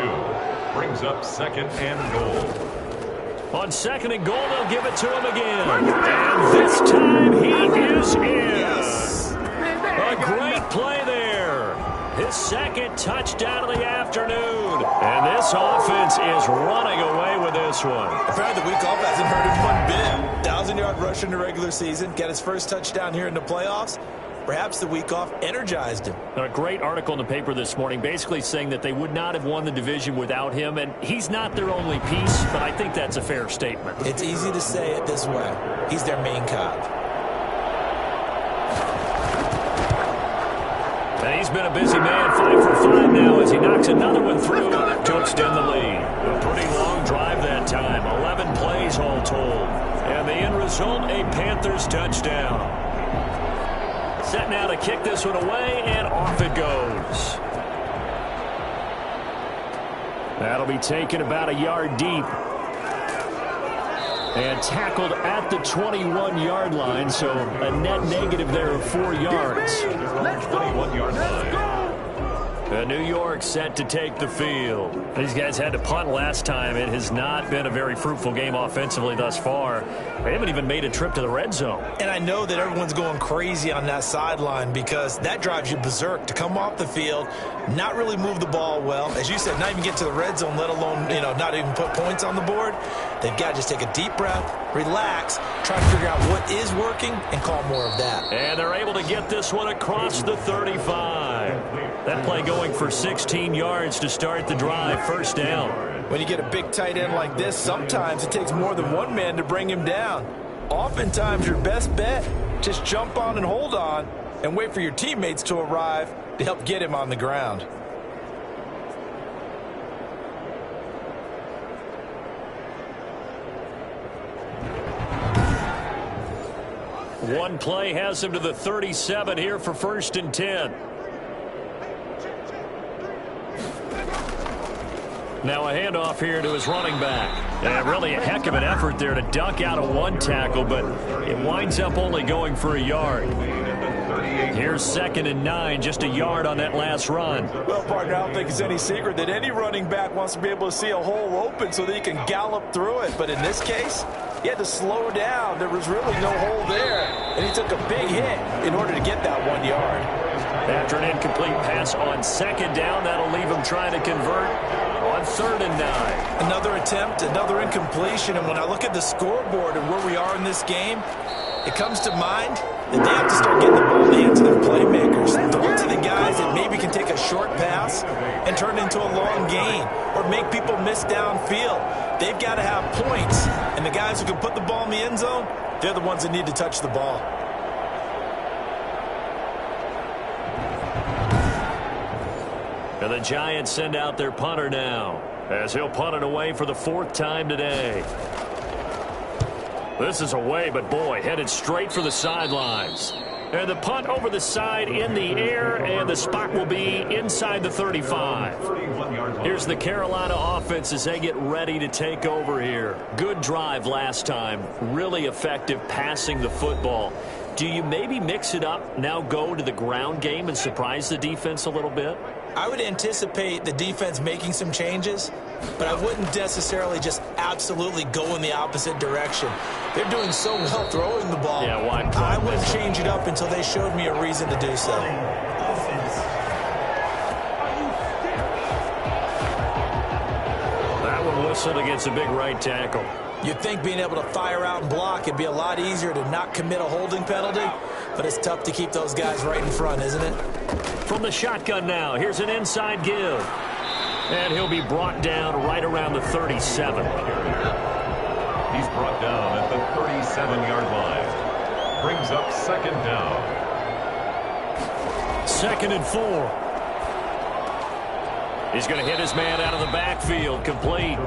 Brings up 2nd and goal. On 2nd and goal, they'll give it to him again. And this time he is in. A great play there. His 2nd touchdown of the afternoon. And this offense is running away with this one. Apparently the week off hasn't hurt him one bit. 1,000-yard rush in the regular season. Got his first touchdown here in the playoffs. Perhaps the week off energized him. A great article in the paper this morning basically saying that they would not have won the division without him. And he's not their only piece, but I think that's a fair statement. It's easy to say it this way. He's their main cog. And he's been a busy man, 5 for 5 now as he knocks another one through to extend the lead. A pretty long drive that time, 11 plays all told. And the end result, a Panthers touchdown. Set now to kick this one away, and off it goes. That'll be taken about a yard deep. And tackled at the 21-yard line, so a net negative there of 4 yards. 21-yard line. New York set to take the field. These guys had to punt last time. It has not been a very fruitful game offensively thus far. They haven't even made a trip to the red zone. And I know that everyone's going crazy on that sideline because that drives you berserk to come off the field, not really move the ball well. As you said, not even get to the red zone, let alone, not even put points on the board. They've got to just take a deep breath, relax, try to figure out what is working, and call more of that. And they're able to get this one across the 35. That play going for 16 yards to start the drive, 1st down. When you get a big tight end like this, sometimes it takes more than one man to bring him down. Oftentimes, your best bet, just jump on and hold on and wait for your teammates to arrive to help get him on the ground. One play has him to the 37 here for 1st and 10. Now a handoff here to his running back. And really a heck of an effort there to duck out of one tackle, but it winds up only going for a yard. Here's 2nd and 9, just a yard on that last run. Well, partner, I don't think it's any secret that any running back wants to be able to see a hole open so that he can gallop through it. But in this case, he had to slow down. There was really no hole there, and he took a big hit in order to get that 1 yard. After an incomplete pass on 2nd down, that'll leave him trying to convert on 3rd and 9. Another attempt, another incompletion, and when I look at the scoreboard and where we are in this game, it comes to mind that they have to start getting the ball in the hands of their playmakers. Throw it to the guys that maybe can take a short pass and turn it into a long gain or make people miss downfield. They've got to have points, and the guys who can put the ball in the end zone, they're the ones that need to touch the ball. And the Giants send out their punter now as he'll punt it away for the 4th time today. This is away, but boy, headed straight for the sidelines. And the punt over the side in the air, and the spot will be inside the 35. 31-yard yard line. Here's the Carolina offense as they get ready to take over here. Good drive last time. Really effective passing the football. Do you maybe mix it up, now go to the ground game and surprise the defense a little bit? I would anticipate the defense making some changes, but I wouldn't necessarily just absolutely go in the opposite direction. They're doing so well throwing the ball. Yeah, why? I wouldn't change it up until they showed me a reason to do so. That one whistled against a big right tackle. You'd think being able to fire out and block, it'd be a lot easier to not commit a holding penalty, but it's tough to keep those guys right in front, isn't it? From the shotgun now, here's an inside give. And he'll be brought down right around the 37. He's brought down at the 37-yard line. Brings up second down. 2nd and 4. He's going to hit his man out of the backfield, complete.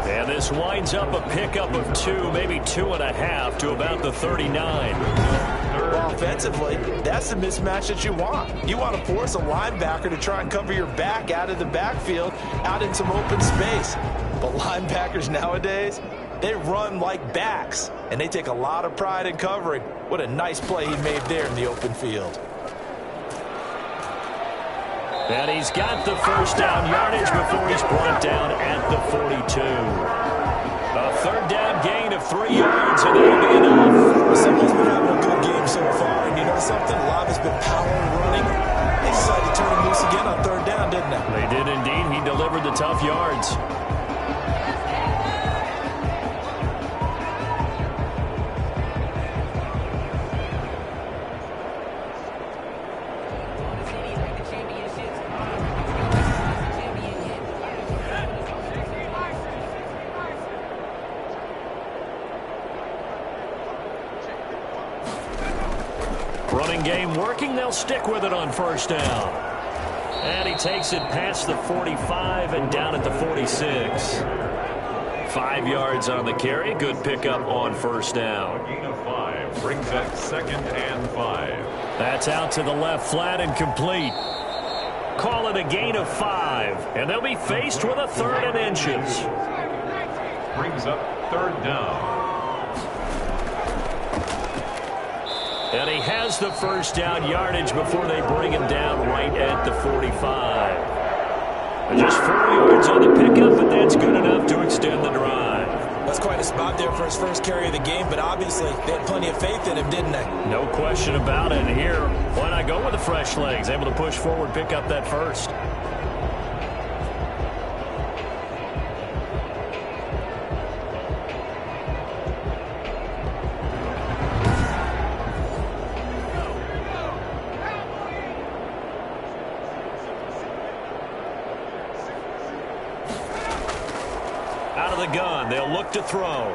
And this winds up a pickup of 2, maybe 2.5 to about the 39. Well, offensively, that's the mismatch that you want. You want to force a linebacker to try and cover your back out of the backfield, out in some open space. But linebackers nowadays, they run like backs, and they take a lot of pride in covering. What a nice play he made there in the open field. And he's got the first down yardage before he's brought down at the 42. A 3rd down gain of 3 yards, and that'll be enough. Someone's been having a good game so far, and you know something? A lot has been power and running. They decided to turn him loose again on 3rd down, didn't they? They did indeed. He delivered the tough yards. Running game working. They'll stick with it on 1st down. And he takes it past the 45 and down at the 46. 5 yards on the carry. Good pickup on 1st down. A gain of 5 brings up 2nd and 5. That's out to the left flat and complete. Call it a gain of 5. And they'll be faced with a 3rd and inches. Brings up 3rd down. And he has the first down yardage before they bring him down right at the 45. Just 4 yards on the pickup, but that's good enough to extend the drive. That's quite a spot there for his first carry of the game, but obviously they had plenty of faith in him, didn't they? No question about it. And here, why not go with the fresh legs? Able to push forward, pick up that first. Out of the gun, they'll look to throw.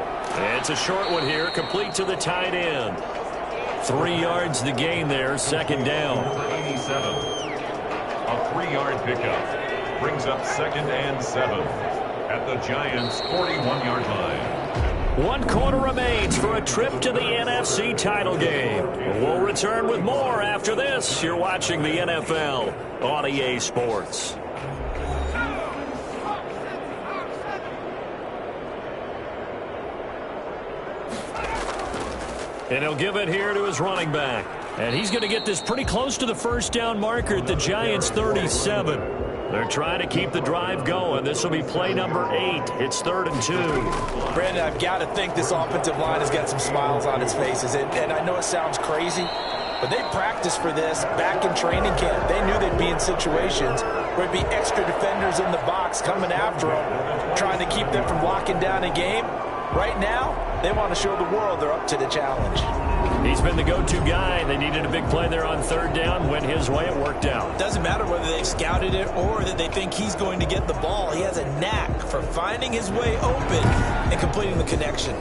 It's a short one here, complete to the tight end. 3 yards the gain there, 2nd down. Number 87. A 3-yard pickup. Brings up 2nd and 7 at the Giants' 41-yard line. 1 quarter remains for a trip to the NFC title game. We'll return with more after this. You're watching the NFL on EA Sports. And he'll give it here to his running back. And he's going to get this pretty close to the first down marker at the Giants' 37. They're trying to keep the drive going. This will be play number 8. It's 3rd and 2. Brandon, I've got to think this offensive line has got some smiles on its faces. And I know it sounds crazy, but they practiced for this back in training camp. They knew they'd be in situations where there'd be extra defenders in the box coming after them, trying to keep them from locking down a game. Right now, they want to show the world they're up to the challenge. He's been the go-to guy. They needed a big play there on 3rd down. Went his way. It worked out. Doesn't matter whether they've scouted it or that they think he's going to get the ball. He has a knack for finding his way open and completing the connection.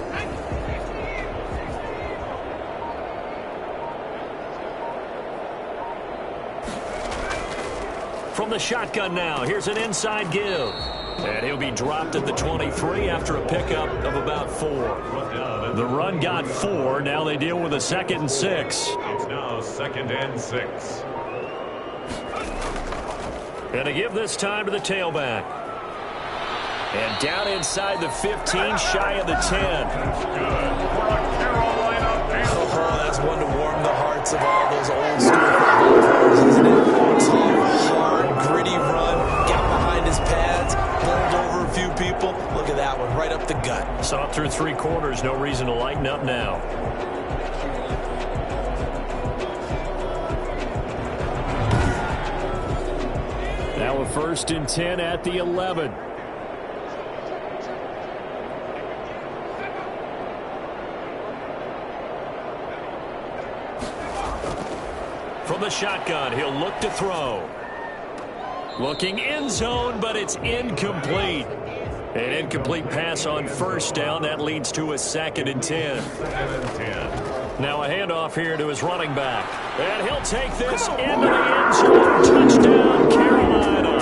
From the shotgun now, here's an inside give. And he'll be dropped at the 23 after a pickup of about 4. The run got 4. Now they deal with a 2nd and 6. It's now 2nd and 6. And to give this time to the tailback. And down inside the 15, shy of the 10. That's good for a Carolina Panthers. Oh, that's one to warm the hearts of all those old school football players, isn't it? Tough, hard, gritty run, got behind his pads, bowled over a few people. Look at that one, right up the gut. Saw it through 3 quarters, no reason to lighten up now. Now a 1st and 10 at the 11. From the shotgun, he'll look to throw. Looking end zone, but it's incomplete. An incomplete pass on 1st down. That leads to a 2nd and 10. 2nd and 10. Now a handoff here to his running back. And he'll take this into the end zone. Touchdown, Carolina.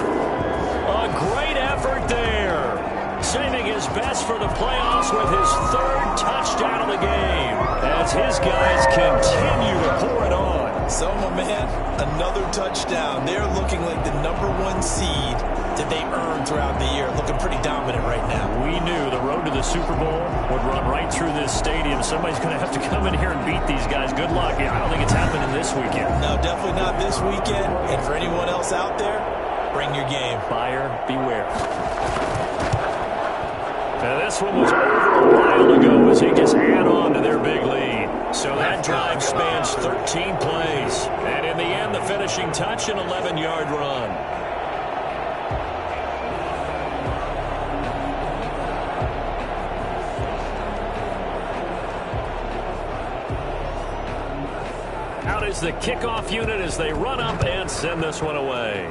A great effort there. Saving his best for the playoffs with his 3rd touchdown of the game. As his guys continue to pour it on. So, my man, another touchdown. They're looking like the #1 seed that they earned throughout the year. Looking pretty dominant right now. We knew the road to the Super Bowl would run right through this stadium. Somebody's going to have to come in here and beat these guys. Good luck. I don't think it's happening this weekend. No, definitely not this weekend. And for anyone else out there, bring your game. Buyer beware. Now this one was over a while ago as they just add on to their big lead. So that drive spans 13 plays. And in the end, the finishing touch, an 11-yard run. Out is the kickoff unit as they run up and send this one away.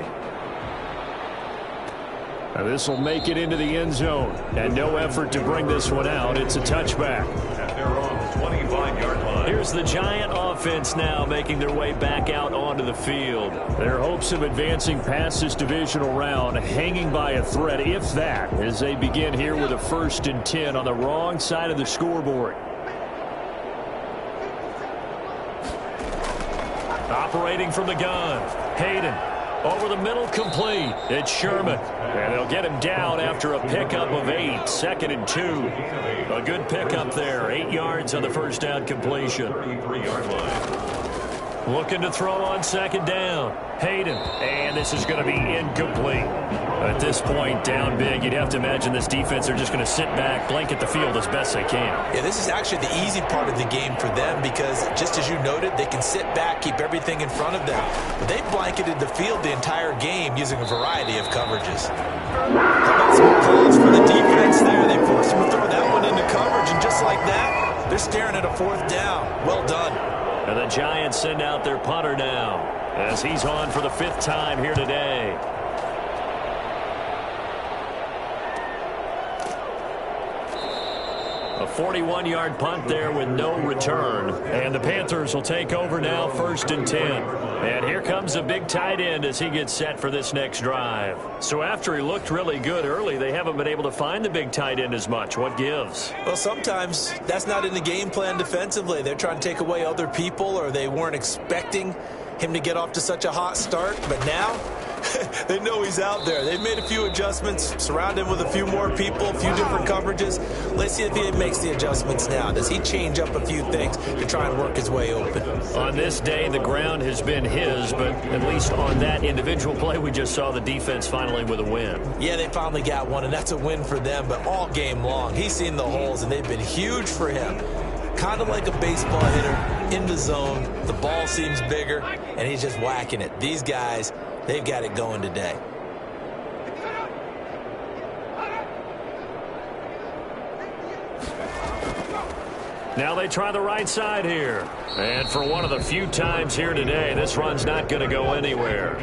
Now this will make it into the end zone. And no effort to bring this one out. It's a touchback. At their own 25-yard line. Here's the Giant offense now making their way back out onto the field. Their hopes of advancing past this divisional round hanging by a thread, if that, as they begin here with a 1st and 10 on the wrong side of the scoreboard. Operating from the gun, Hayden. Over the middle, complete. It's Sherman. And they'll get him down after a pickup of 8. 2nd and 2. A good pickup there. 8 yards on the 1st down completion. 33-yard line. Looking to throw on 2nd down. Hayden. And this is going to be incomplete. At this point, down big, you'd have to imagine this defense are just going to sit back, blanket the field as best they can. Yeah, this is actually the easy part of the game for them because, just as you noted, they can sit back, keep everything in front of them. But they blanketed the field the entire game using a variety of coverages. How about some calls for the defense there? They forced them to throw that one into coverage, and just like that, they're staring at a 4th down. Well done. And the Giants send out their punter now as he's on for the 5th time here today. A 41-yard punt there with no return. And the Panthers will take over now, 1st and 10. And here comes a big tight end as he gets set for this next drive. So after he looked really good early, they haven't been able to find the big tight end as much. What gives? Well, sometimes that's not in the game plan defensively. They're trying to take away other people, or they weren't expecting him to get off to such a hot start. But now they know he's out there. They've made a few adjustments, surround him with a few more people, a few different coverages. Let's see if he makes the adjustments now. Does he change up a few things to try and work his way open? On this day, the ground has been his, but at least on that individual play, we just saw the defense finally with a win. Yeah, they finally got one, and that's a win for them, but all game long, he's seen the holes, and they've been huge for him. Kind of like a baseball hitter in the zone. The ball seems bigger, and he's just whacking it. These guys, they've got it going today. Now they try the right side here. And for one of the few times here today, this run's not going to go anywhere.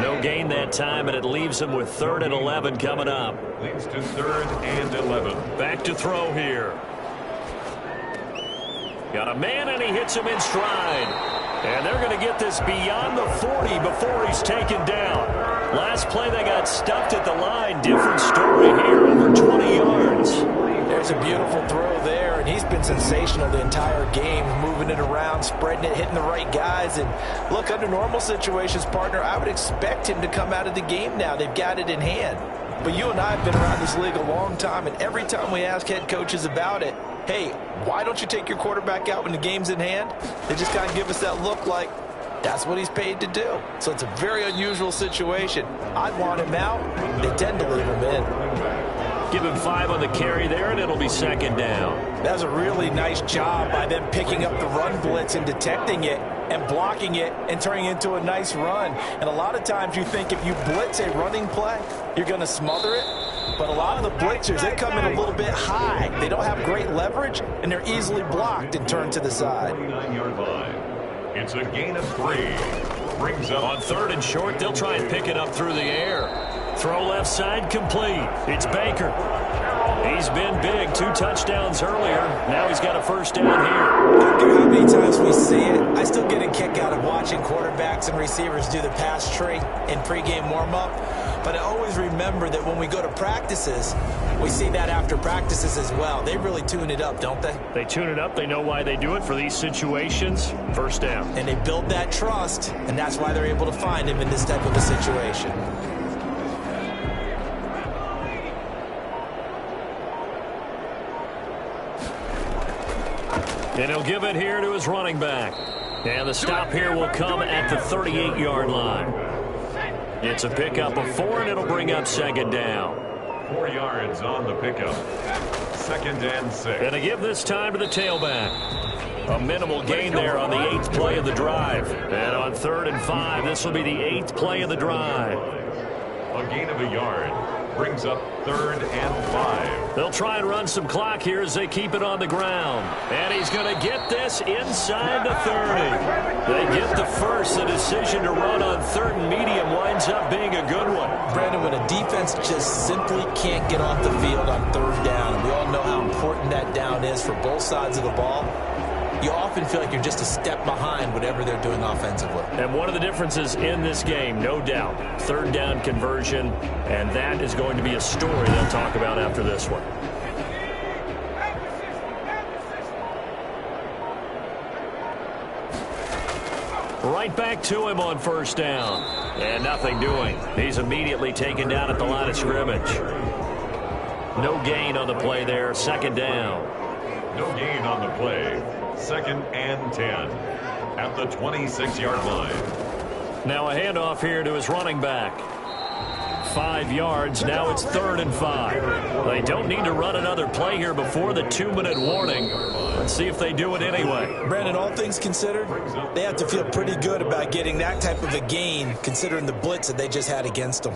No gain that time, and it leaves them with 3rd and 11 coming up. Leads to 3rd and 11. Back to throw here. Got a man, and he hits him in stride. And they're going to get this beyond the 40 before he's taken down. Last play, they got stuffed at the line. Different story here, over 20 yards. There's a beautiful throw there, and he's been sensational the entire game, moving it around, spreading it, hitting the right guys. And look, under normal situations, partner, I would expect him to come out of the game now. They've got it in hand. But you and I have been around this league a long time, and every time we ask head coaches about it, hey, why don't you take your quarterback out when the game's in hand? They just kind of give us that look like that's what he's paid to do. So it's a very unusual situation. I'd want him out. They tend to leave him in. Give him 5 on the carry there, and it'll be second down. That was a really nice job by them picking up the run blitz and detecting it and blocking it and turning it into a nice run. And a lot of times you think if you blitz a running play, you're going to smother it. But a lot of the blitzers, they come in a little bit high. They don't have great leverage, and they're easily blocked and turned to the side. 49-yard line. It's a gain of 3. Brings up on 3rd and short. They'll try and pick it up through the air. Throw left side complete. It's Baker. He's been big. 2 touchdowns earlier. Now he's got a first down here. I don't care how many times we see it. I still get a kick out of watching quarterbacks and receivers do the pass tree in pregame warm-up. But I always remember that when we go to practices, we see that after practices as well. They really tune it up, don't they? They tune it up. They know why they do it for these situations. First down. And they build that trust, and that's why they're able to find him in this type of a situation. And he'll give it here to his running back. And the stop here will come at the 38-yard line. It's a pickup of 4, and it'll bring up second down. 4 yards on the pickup. 2nd and 6. And to give this time to the tailback. A minimal gain there on the 8th play of the drive. And on 3rd and 5, this will be the 8th play of the drive. A gain of a yard. Brings up 3rd and 5. They'll try and run some clock here as they keep it on the ground. And he's going to get this inside the 30. They get the first. The decision to run on 3rd and medium winds up being a good one. Brandon, when a defense just simply can't get off the field on 3rd down, and we all know how important that down is for both sides of the ball, you often feel like you're just a step behind whatever they're doing offensively. And one of the differences in this game, no doubt, 3rd down conversion, and that is going to be a story they'll talk about after this one. Right back to him on 1st down. And nothing doing. He's immediately taken down at the line of scrimmage. No gain on the play there. 2nd down. No gain on the play. 2nd and 10 at the 26-yard line. Now a handoff here to his running back. 5 yards. Now it's 3rd and 5. They don't need to run another play here before the 2-minute warning. Let's see if they do it anyway. Brandon, all things considered, they have to feel pretty good about getting that type of a gain considering the blitz that they just had against them.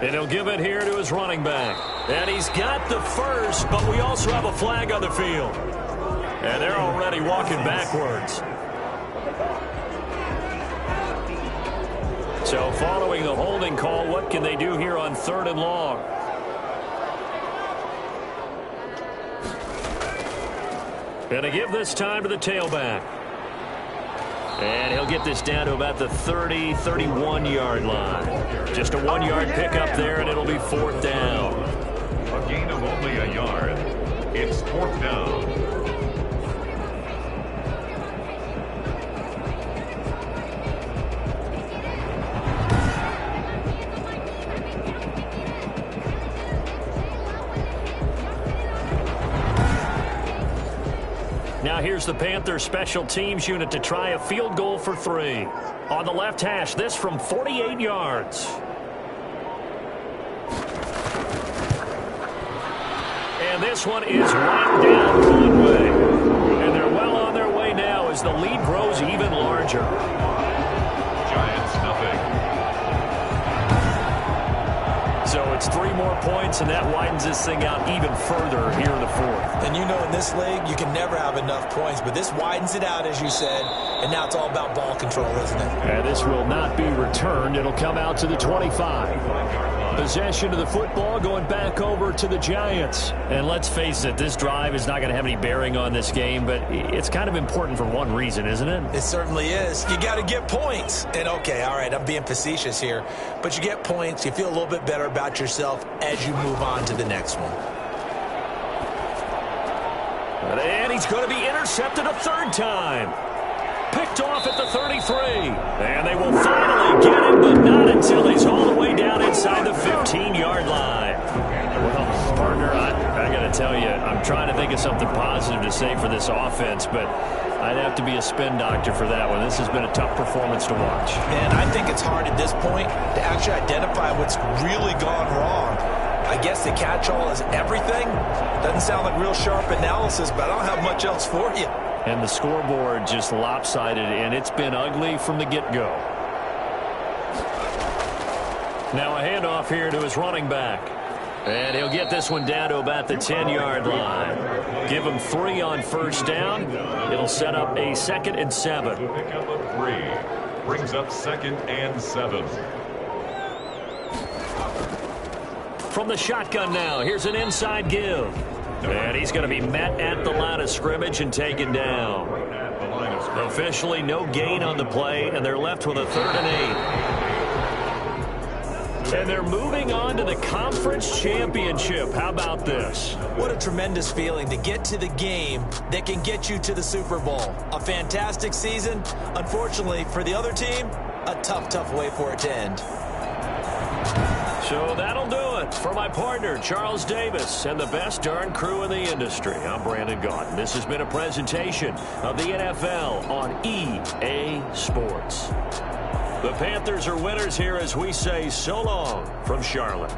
And he'll give it here to his running back. And he's got the first, but we also have a flag on the field. And they're already walking backwards. So following the holding call, what can they do here on 3rd and long? And to give this time to the tailback. And he'll get this down to about the 30, 31-yard line. Just a 1-yard pickup there, and it'll be 4th down. A gain of only a yard. It's 4th down. Now here's the Panthers special teams unit to try a field goal for 3. On the left hash, this from 48 yards. And this one is right down Conway. And they're well on their way now as the lead grows even larger. Giants nothing. So it's 3 more points, and that widens this thing out even further here in the 4th. And you know in this league, you can never have enough points, but this widens it out, as you said, and now it's all about ball control, isn't it? And this will not be returned. It'll come out to the 25. Possession of the football going back over to the Giants. And let's face it, this drive is not going to have any bearing on this game, but it's kind of important for one reason, isn't it? It certainly is. You got to get points. And okay, all right, I'm being facetious here, but you get points, you feel a little bit better about yourself as you move on to the next one. And he's going to be intercepted a 3rd time. Picked off at the 33. And they will finally get him, but not until he's all the way down inside the 15-yard line. Well, partner, I got to tell you, I'm trying to think of something positive to say for this offense, but I'd have to be a spin doctor for that one. This has been a tough performance to watch. And I think it's hard at this point to actually identify what's really gone wrong. I guess the catch-all is everything. Doesn't sound like real sharp analysis, but I don't have much else for you. And the scoreboard just lopsided, and it's been ugly from the get-go. Now a handoff here to his running back. And he'll get this one down to about the 10-yard line. Give him 3 on first down. It'll set up a 2nd and 7. Pick up a 3. Brings up 2nd and 7. From the shotgun now, here's an inside give. And he's going to be met at the line of scrimmage and taken down. Officially no gain on the play, and they're left with a 3rd and 8. And they're moving on to the conference championship. How about this? What a tremendous feeling to get to the game that can get you to the Super Bowl. A fantastic season. Unfortunately, for the other team, a tough way for it to end. So that'll do it for my partner, Charles Davis, and the best darn crew in the industry. I'm Brandon Gaudin. This has been a presentation of the NFL on EA Sports. The Panthers are winners here as we say so long from Charlotte.